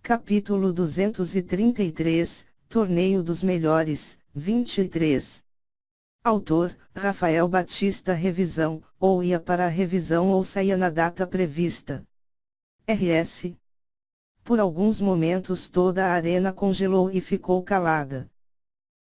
Capítulo 233, Torneio dos Melhores, 23. Autor, Rafael Batista. Revisão, ou ia para a revisão ou saía na data prevista. RS. Por alguns momentos toda a arena congelou e ficou calada.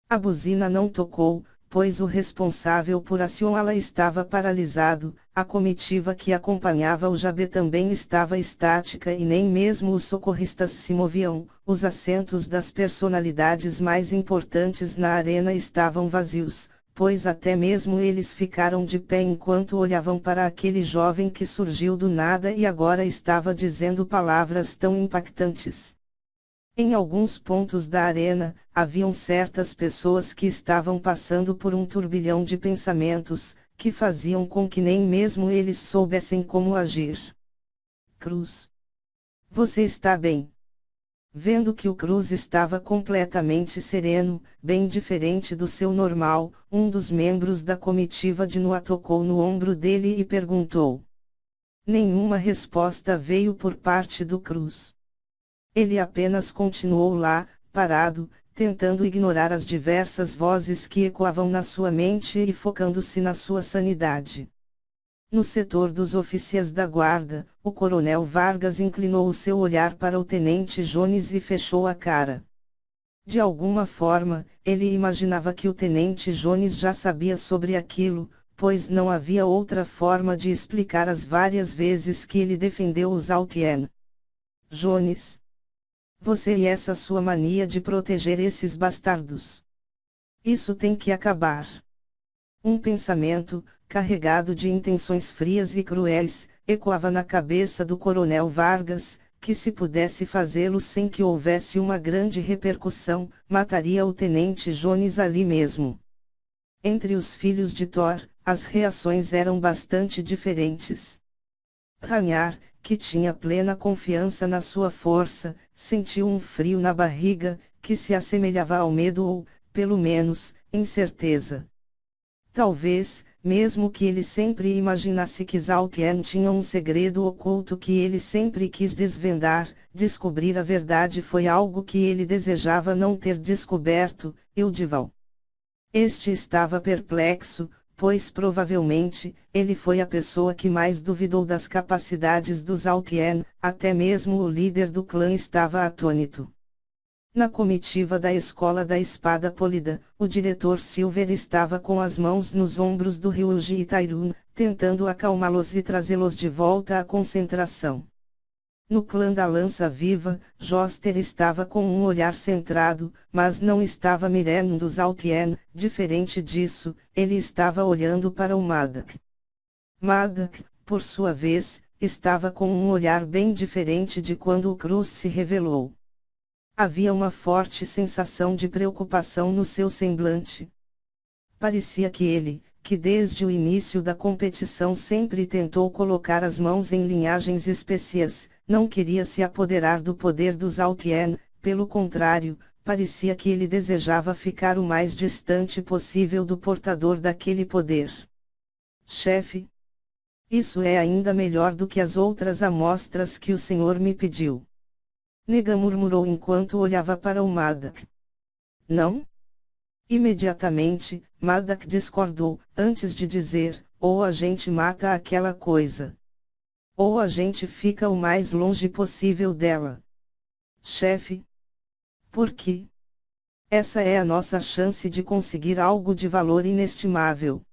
A buzina não tocou, pois o responsável por acioná-la estava paralisado, a comitiva que acompanhava o Jabê também estava estática e nem mesmo os socorristas se moviam, os assentos das personalidades mais importantes na arena estavam vazios, pois até mesmo eles ficaram de pé enquanto olhavam para aquele jovem que surgiu do nada e agora estava dizendo palavras tão impactantes. Em alguns pontos da arena, haviam certas pessoas que estavam passando por um turbilhão de pensamentos, que faziam com que nem mesmo eles soubessem como agir. Cruz. Você está bem? Vendo que o Cruz estava completamente sereno, bem diferente do seu normal, um dos membros da comitiva de Noa tocou no ombro dele e perguntou. Nenhuma resposta veio por parte do Cruz. Ele apenas continuou lá, parado, tentando ignorar as diversas vozes que ecoavam na sua mente e focando-se na sua sanidade. No setor dos oficiais da guarda, o coronel Vargas inclinou o seu olhar para o tenente Jones e fechou a cara. De alguma forma, ele imaginava que o tenente Jones já sabia sobre aquilo, pois não havia outra forma de explicar as várias vezes que ele defendeu os Altien. Jones. Você e essa sua mania de proteger esses bastardos. Isso tem que acabar. Um pensamento, carregado de intenções frias e cruéis, ecoava na cabeça do coronel Vargas, que se pudesse fazê-lo sem que houvesse uma grande repercussão, mataria o tenente Jones ali mesmo. Entre os filhos de Thor, as reações eram bastante diferentes. Ragnar, que tinha plena confiança na sua força, sentiu um frio na barriga, que se assemelhava ao medo ou, pelo menos, incerteza. Talvez, mesmo que ele sempre imaginasse que Zaltien tinha um segredo oculto que ele sempre quis desvendar, descobrir a verdade foi algo que ele desejava não ter descoberto. Ildival. Este estava perplexo, pois provavelmente, ele foi a pessoa que mais duvidou das capacidades dos Altien, até mesmo o líder do clã estava atônito. Na comitiva da Escola da Espada Polida, o diretor Silver estava com as mãos nos ombros do Ryuji e Tairun, tentando acalmá-los e trazê-los de volta à concentração. No clã da Lança Viva, Joster estava com um olhar centrado, mas não estava mirando os Altien, diferente disso, ele estava olhando para o Madak. Madak, por sua vez, estava com um olhar bem diferente de quando o Cruz se revelou. Havia uma forte sensação de preocupação no seu semblante. Parecia que ele, que desde o início da competição sempre tentou colocar as mãos em linhagens especiais, não queria se apoderar do poder dos Altien, pelo contrário, parecia que ele desejava ficar o mais distante possível do portador daquele poder. Chefe. Isso é ainda melhor do que as outras amostras que o senhor me pediu. Negan murmurou enquanto olhava para o Madak. Não? Imediatamente, Madak discordou, antes de dizer, ou a gente mata aquela coisa. Ou a gente fica o mais longe possível dela. Chefe. Por quê? Essa é a nossa chance de conseguir algo de valor inestimável.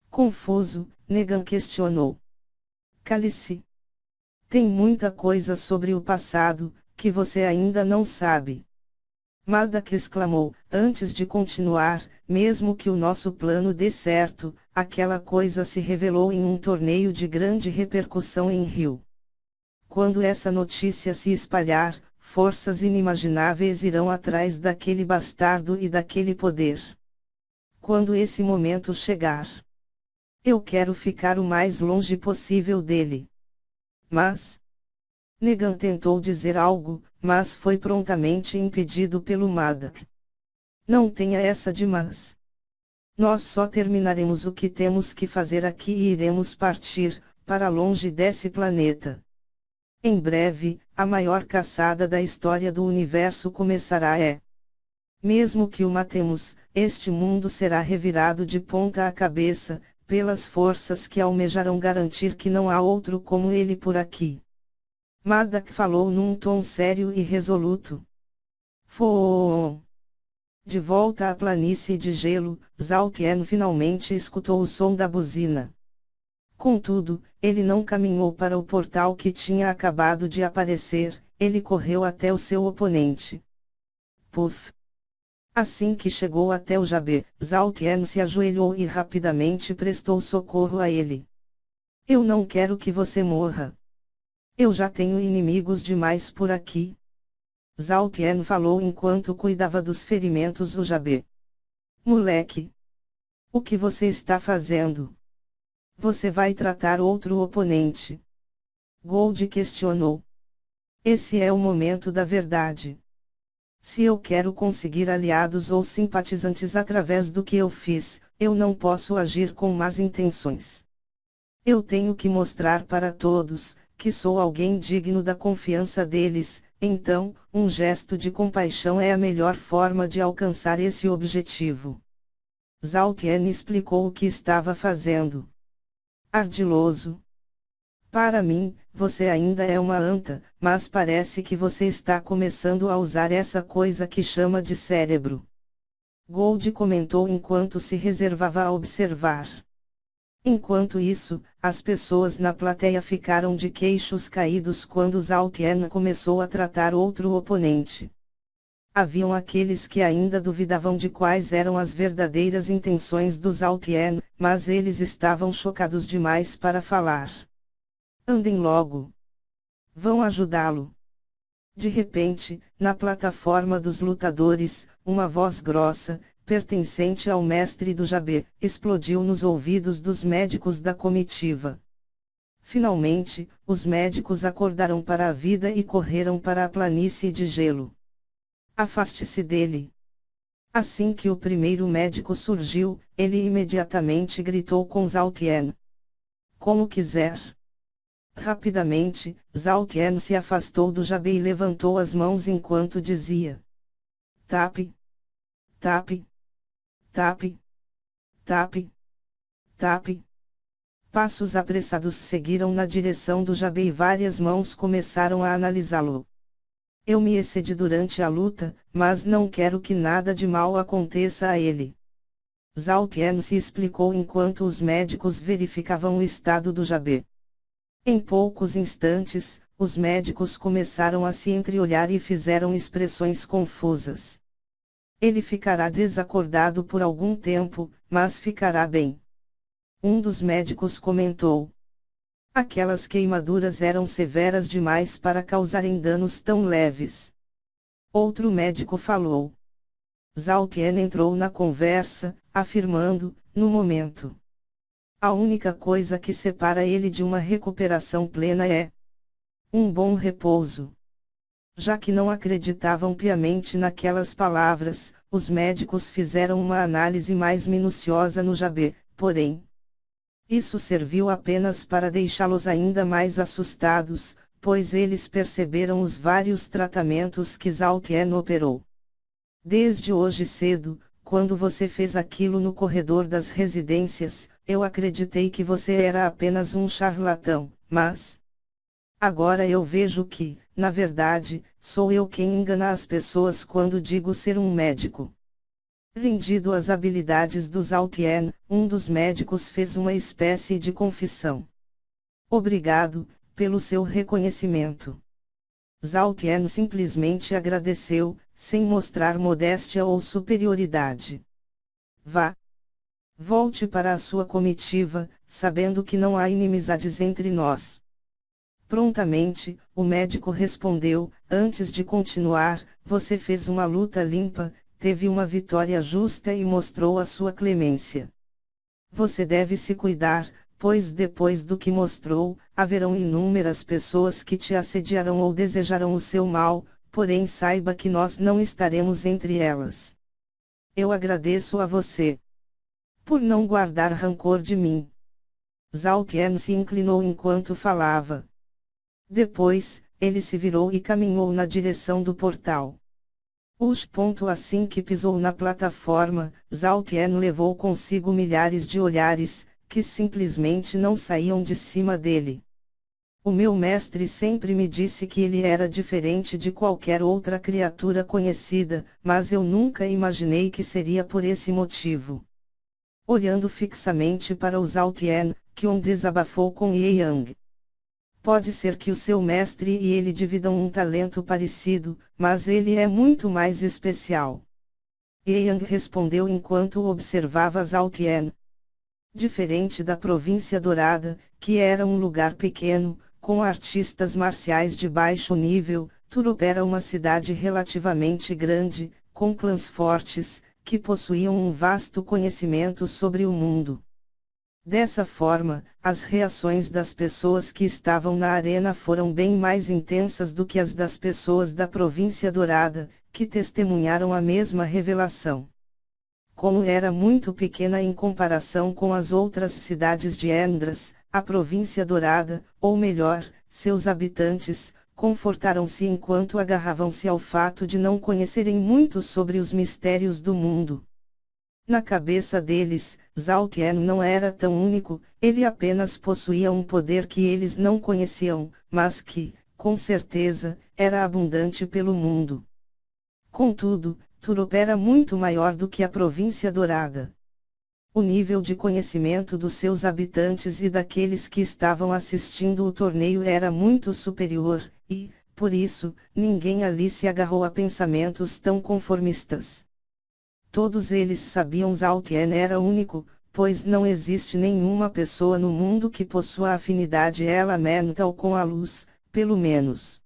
Confuso, Negan questionou. Cale-se. Tem muita coisa sobre o passado, que você ainda não sabe. Madak exclamou, antes de continuar, mesmo que o nosso plano dê certo, aquela coisa se revelou em um torneio de grande repercussão em Rio. Quando essa notícia se espalhar, forças inimagináveis irão atrás daquele bastardo e daquele poder. Quando esse momento chegar, eu quero ficar o mais longe possível dele. Mas... Negan tentou dizer algo, mas foi prontamente impedido pelo Madak. Não tenha essa de mas. Nós só terminaremos o que temos que fazer aqui e iremos partir, para longe desse planeta. Em breve, a maior caçada da história do universo começará. Mesmo que o matemos, este mundo será revirado de ponta cabeça, pelas forças que almejarão garantir que não há outro como ele por aqui. Madak falou num tom sério e resoluto. De volta à planície de gelo, Zaltien finalmente escutou o som da buzina. Contudo, ele não caminhou para o portal que tinha acabado de aparecer, ele correu até o seu oponente. Puff! Assim que chegou até o Jabê, Zaltien se ajoelhou e rapidamente prestou socorro a ele. Eu não quero que você morra. Eu já tenho inimigos demais por aqui. Zaltien falou enquanto cuidava dos ferimentos do Jabê. Moleque! O que você está fazendo? Você vai tratar outro oponente? Gold questionou. Esse é o momento da verdade. Se eu quero conseguir aliados ou simpatizantes através do que eu fiz, eu não posso agir com más intenções. Eu tenho que mostrar para todos, que sou alguém digno da confiança deles, então, um gesto de compaixão é a melhor forma de alcançar esse objetivo. Zaltien explicou o que estava fazendo. Ardiloso. Para mim, você ainda é uma anta, mas parece que você está começando a usar essa coisa que chama de cérebro. Gold comentou enquanto se reservava a observar. Enquanto isso, as pessoas na plateia ficaram de queixos caídos quando Zaltien começou a tratar outro oponente. Haviam aqueles que ainda duvidavam de quais eram as verdadeiras intenções do Zaltien, mas eles estavam chocados demais para falar. Andem logo. Vão ajudá-lo. De repente, na plataforma dos lutadores, uma voz grossa, pertencente ao mestre do Jabê, explodiu nos ouvidos dos médicos da comitiva. Finalmente, os médicos acordaram para a vida e correram para a planície de gelo. Afaste-se dele. Assim que o primeiro médico surgiu, ele imediatamente gritou com Zaltien. Como quiser. Rapidamente, Zaltien se afastou do Jabê e levantou as mãos enquanto dizia: Tape. Tape. Tape. Tape. Tape. Passos apressados seguiram na direção do Jabê e várias mãos começaram a analisá-lo. Eu me excedi durante a luta, mas não quero que nada de mal aconteça a ele. Zaltien se explicou enquanto os médicos verificavam o estado do Jabê. Em poucos instantes, os médicos começaram a se entreolhar e fizeram expressões confusas. Ele ficará desacordado por algum tempo, mas ficará bem. Um dos médicos comentou. Aquelas queimaduras eram severas demais para causarem danos tão leves. Outro médico falou. Zaltien entrou na conversa, afirmando, no momento. A única coisa que separa ele de uma recuperação plena é um bom repouso. Já que não acreditavam piamente naquelas palavras, os médicos fizeram uma análise mais minuciosa no Jabê, porém, isso serviu apenas para deixá-los ainda mais assustados, pois eles perceberam os vários tratamentos que Zaltien operou. Desde hoje cedo, quando você fez aquilo no corredor das residências, eu acreditei que você era apenas um charlatão, mas agora eu vejo que, na verdade, sou eu quem engana as pessoas quando digo ser um médico. Rendido às habilidades do Zaltien, um dos médicos fez uma espécie de confissão. Obrigado, pelo seu reconhecimento. Zaltien simplesmente agradeceu, sem mostrar modéstia ou superioridade. Vá. Volte para a sua comitiva, sabendo que não há inimizades entre nós. Prontamente, o médico respondeu, antes de continuar, você fez uma luta limpa, teve uma vitória justa e mostrou a sua clemência. Você deve se cuidar, pois depois do que mostrou, haverão inúmeras pessoas que te assediarão ou desejarão o seu mal, porém saiba que nós não estaremos entre elas. Eu agradeço a você por não guardar rancor de mim. Zaltien se inclinou enquanto falava. Depois, ele se virou e caminhou na direção do portal. Assim que pisou na plataforma, Zhao Qian levou consigo milhares de olhares, que simplesmente não saíam de cima dele. O meu mestre sempre me disse que ele era diferente de qualquer outra criatura conhecida, mas eu nunca imaginei que seria por esse motivo. Olhando fixamente para o Zhao Qian, Qion desabafou com Ye Yang. Pode ser que o seu mestre e ele dividam um talento parecido, mas ele é muito mais especial. Ye Yang respondeu enquanto observava Zhao Qian. Diferente da Província Dourada, que era um lugar pequeno, com artistas marciais de baixo nível, Turop era uma cidade relativamente grande, com clãs fortes, que possuíam um vasto conhecimento sobre o mundo. Dessa forma, as reações das pessoas que estavam na arena foram bem mais intensas do que as das pessoas da Província Dourada, que testemunharam a mesma revelação. Como era muito pequena em comparação com as outras cidades de Endras, a Província Dourada, ou melhor, seus habitantes, confortaram-se enquanto agarravam-se ao fato de não conhecerem muito sobre os mistérios do mundo. Na cabeça deles, Zhao Qian não era tão único, ele apenas possuía um poder que eles não conheciam, mas que, com certeza, era abundante pelo mundo. Contudo, Turop era muito maior do que a Província Dourada. O nível de conhecimento dos seus habitantes e daqueles que estavam assistindo o torneio era muito superior, e, por isso, ninguém ali se agarrou a pensamentos tão conformistas. Todos eles sabiam Zhao Qian era único, pois não existe nenhuma pessoa no mundo que possua afinidade elemental com a luz, pelo menos.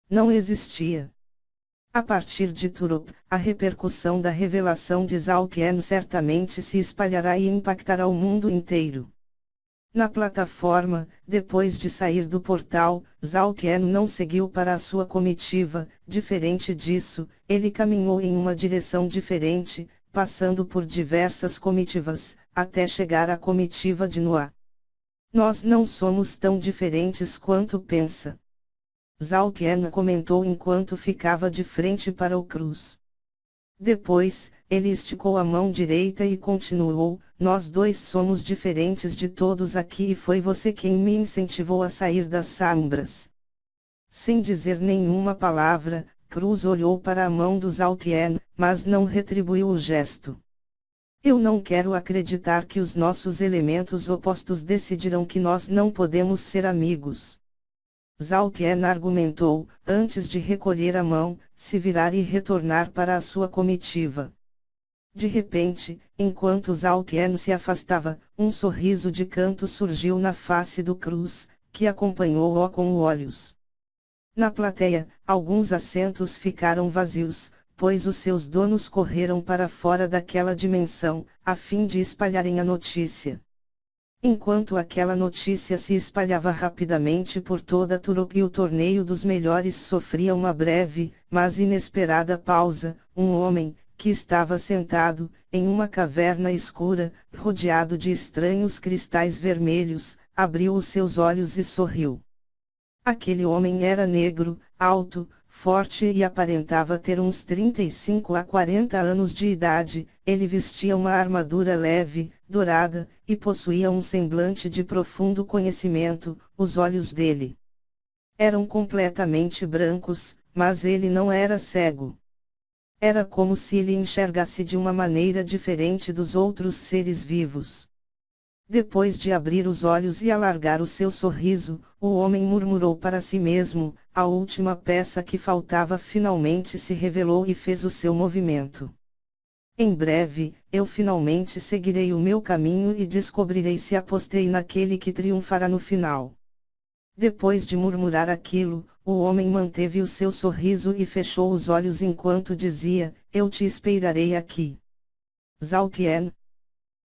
Não existia. A partir de Turop, a repercussão da revelação de Zhao Qian certamente se espalhará e impactará o mundo inteiro. Na plataforma, depois de sair do portal, Zhao Qian não seguiu para a sua comitiva, diferente disso, ele caminhou em uma direção diferente, passando por diversas comitivas, até chegar à comitiva de Noah. Nós não somos tão diferentes quanto pensa. Zhao Qian comentou enquanto ficava de frente para o Cruz. Depois, ele esticou a mão direita e continuou, nós dois somos diferentes de todos aqui e foi você quem me incentivou a sair das sombras. Sem dizer nenhuma palavra, Cruz olhou para a mão do Zhao Qian, mas não retribuiu o gesto. Eu não quero acreditar que os nossos elementos opostos decidiram que nós não podemos ser amigos. Zhao Qian argumentou, antes de recolher a mão, se virar e retornar para a sua comitiva. De repente, enquanto Zhao Qian se afastava, um sorriso de canto surgiu na face do Cruz, que acompanhou-o com olhos. Na plateia, alguns assentos ficaram vazios, pois os seus donos correram para fora daquela dimensão, a fim de espalharem a notícia. Enquanto aquela notícia se espalhava rapidamente por toda Turop e o torneio dos melhores sofria uma breve, mas inesperada pausa, um homem, que estava sentado, em uma caverna escura, rodeado de estranhos cristais vermelhos, abriu os seus olhos e sorriu. Aquele homem era negro, alto, forte e aparentava ter uns 35 a 40 anos de idade, ele vestia uma armadura leve, dourada, e possuía um semblante de profundo conhecimento, os olhos dele eram completamente brancos, mas ele não era cego. Era como se ele enxergasse de uma maneira diferente dos outros seres vivos. Depois de abrir os olhos e alargar o seu sorriso, o homem murmurou para si mesmo, a última peça que faltava finalmente se revelou e fez o seu movimento. Em breve, eu finalmente seguirei o meu caminho e descobrirei se apostei naquele que triunfará no final. Depois de murmurar aquilo, o homem manteve o seu sorriso e fechou os olhos enquanto dizia, eu te esperarei aqui. Zhao Qian,